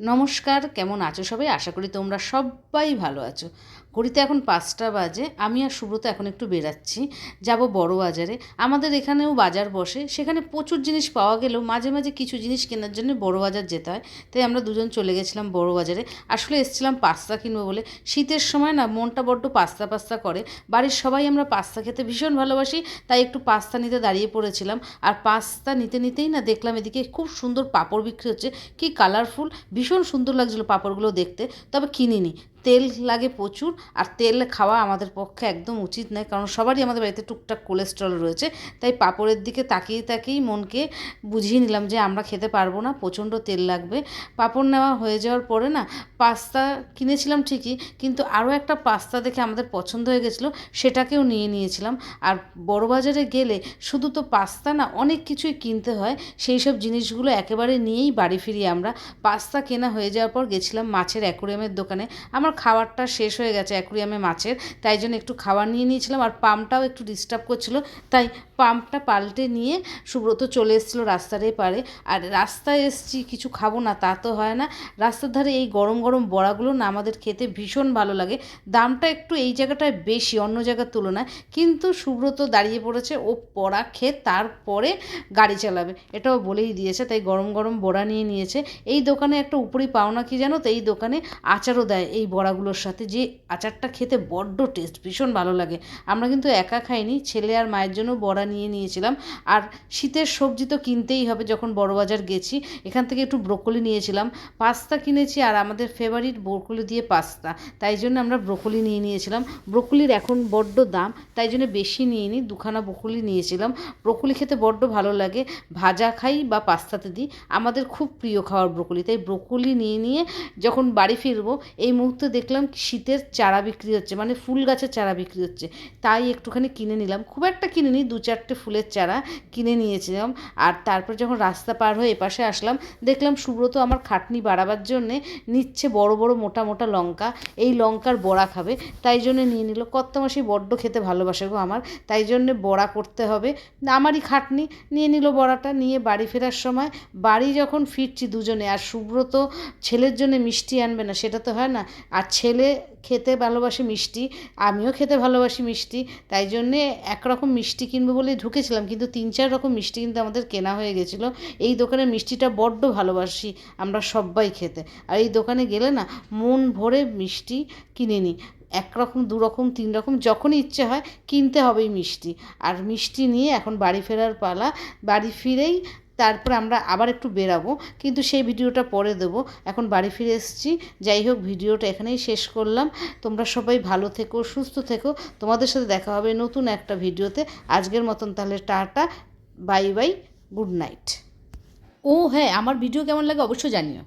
নমস্কার, কেমন আছো সবাই? আশা করি তোমরা সবাই ভালো আছো। ঘড়িতে এখন ৫টা বাজে। আমি আর সুব্রত এখন একটু বেরাচ্ছি, যাব বড় বাজারে। আমাদের এখানেও বাজার বসে, সেখানে প্রচুর জিনিস পাওয়া গেলেও মাঝে মাঝে কিছু জিনিস কেনার জন্য বড় বাজার যেতে হয়। তাই আমরা দুজন চলে গেছিলাম বড় বাজারে। আসলে এসেছিলাম পাস্তা কিনবো বলে। শীতের সময় না মনটা বড্ড পাস্তা পাস্তা করে। বাড়ির সবাই আমরা পাস্তা খেতে ভীষণ ভালোবাসি, তাই একটু পাস্তা নিতে দাঁড়িয়ে পড়েছিলাম। আর পাস্তা নিতে নিতেই না দেখলাম এদিকে খুব সুন্দর পাঁপড় বিক্রি হচ্ছে, কি কালারফুল, ভীষণ সুন্দর লাগছিলো পাঁপড়গুলো দেখতে। তবে কিনিনি, তেল লাগে প্রচুর, আর তেল খাওয়া আমাদের পক্ষে একদম উচিত নয়, কারণ সবারই আমাদের বাড়িতে টুকটাক কোলেস্ট্রল রয়েছে। তাই পাঁপড়ের দিকে তাকিয়ে তাকিয়েই মনকে বুঝিয়ে নিলাম যে আমরা খেতে পারবো না, প্রচণ্ড তেল লাগবে। পাঁপড় নেওয়া হয়ে যাওয়ার পরে না পাস্তা কিনেছিলাম ঠিকই, কিন্তু আরও একটা পাস্তা দেখে আমাদের পছন্দ হয়ে গেছিলো, সেটাকেও নিয়ে নিয়েছিলাম। আর বড় বাজারে গেলে শুধু তো পাস্তা না, অনেক কিছুই কিনতে হয়। সেই সব জিনিসগুলো একেবারে নিয়েই বাড়ি ফিরি আমরা। পাস্তা কেনা হয়ে যাওয়ার পর গেছিলাম মাছের অ্যাকোরিয়ামের দোকানে। আমার খাবারটা শেষ হয়ে গেছে অ্যাকোরিয়ামে মাছের, তাই জন্য একটু খাবার নিয়ে নিয়েছিলাম। আর পাম্পটাও একটু ডিস্টার্ব করছিল, তাই পাম্পটা পাল্টে নিয়ে সুব্রত চলে এসেছিলো রাস্তার এপারে। আর রাস্তায় এসছি, কিছু খাবো না তা তো হয় না। রাস্তার ধারে এই গরম গরম বড়াগুলো না আমাদের খেতে ভীষণ ভালো লাগে। দামটা একটু এই জায়গাটায় বেশি অন্য জায়গার তুলনায়, কিন্তু সুব্রত দাঁড়িয়ে পড়েছে, ও বড়া খেয়ে তারপরে গাড়ি চালাবে, এটাও বলেই দিয়েছে। তাই গরম গরম বড়া নিয়ে নিয়েছে। এই দোকানে একটা উপরি পাওনা কি জানো তো, এই দোকানে আচারও দেয় এই বড়াগুলোর সাথে, যে আচারটা খেতে বড্ড টেস্ট, ভীষণ ভালো লাগে। আমরা কিন্তু একা খাইনি, ছেলে আর মায়ের জন্য বড়া নিয়ে নিয়েছিলাম। আর শীতের সবজি তো কিনতেই হবে যখন বড় বাজার গেছি। এখান থেকে একটু ব্রোকলি নিয়েছিলাম, পাস্তা কিনেছি, আর আমাদের ফেভারিট ব্রোকলি দিয়ে পাস্তা, তাই জন্য আমরা ব্রোকলি নিয়ে নিয়েছিলাম। ব্রোকলির এখন বড্ড দাম, তাই জন্য বেশি নিয়ে নিই, দুখানা ব্রোকলি নিয়েছিলাম। ব্রোকলি খেতে বড্ড ভালো লাগে, ভাজা খাই বা পাস্তাতে দিই, আমাদের খুব প্রিয় খাওয়ার ব্রোকলি। তাই ব্রোকলি নিয়ে যখন বাড়ি ফিরবো, এই মুহূর্তে দেখলাম শীতের চারা বিক্রি হচ্ছে, মানে ফুল গাছের চারা বিক্রি হচ্ছে, তাই একটুখানি কিনে নিলাম। খুব একটা কিনে নিই, 2-4টে ফুলের চারা কিনে নিয়েছিলাম। আর তারপর যখন রাস্তা পার হয়ে এপাশে আসলাম, দেখলাম সুব্রত আমার খাটনি বাড়াবার জন্যে নিচ্ছে বড় বড় মোটা মোটা লঙ্কা, এই লঙ্কার বড়া খাবে, তাই জন্য নিয়ে নিল। কর্তামাসি বড্ড খেতে ভালোবাসে গো আমার, তাই জন্যে বড়া করতে হবে, আমারই খাটনি। নিয়ে নিল বড়াটা, নিয়ে বাড়ি ফেরার সময়, বাড়ি যখন ফিরছি দুজনে, আর সুব্রত ছেলের জন্য মিষ্টি আনবে না সেটা তো হয় না, আর ছেলে খেতে ভালোবাসে মিষ্টি, আমিও খেতে ভালোবাসি মিষ্টি, তাই জন্যে একরকম মিষ্টি কিনবো বলে ঢুকেছিলাম, কিন্তু 3-4 রকম মিষ্টি কিন্তু আমাদের কেনা হয়ে গেছিলো। এই দোকানের মিষ্টিটা বড্ড ভালোবাসি আমরা সবাই খেতে, আর এই দোকানে গেলে না মন ভরে মিষ্টি কিনে নিই। 1 রকম 2 রকম 3 রকম যখনই ইচ্ছে হয় কিনতে হবেই মিষ্টি। আর মিষ্টি নিয়ে এখন বাড়ি ফেরার পালা। বাড়ি ফিরেই তারপর আমরা আবার একটু বেরাবো, কিন্তু সেই ভিডিওটা পরে দেবো। এখন বাড়ি ফিরে এসেছি। যাই হোক, ভিডিওটা এখানেই শেষ করলাম। তোমরা সবাই ভালো থেকো, সুস্থ থেকো। তোমাদের সাথে দেখা হবে নতুন একটা ভিডিওতে। আজকের মতন তাহলে টাটা, বাই বাই, গুড নাইট। ও হ্যাঁ, আমার ভিডিও কেমন লাগে অবশ্যই জানিও।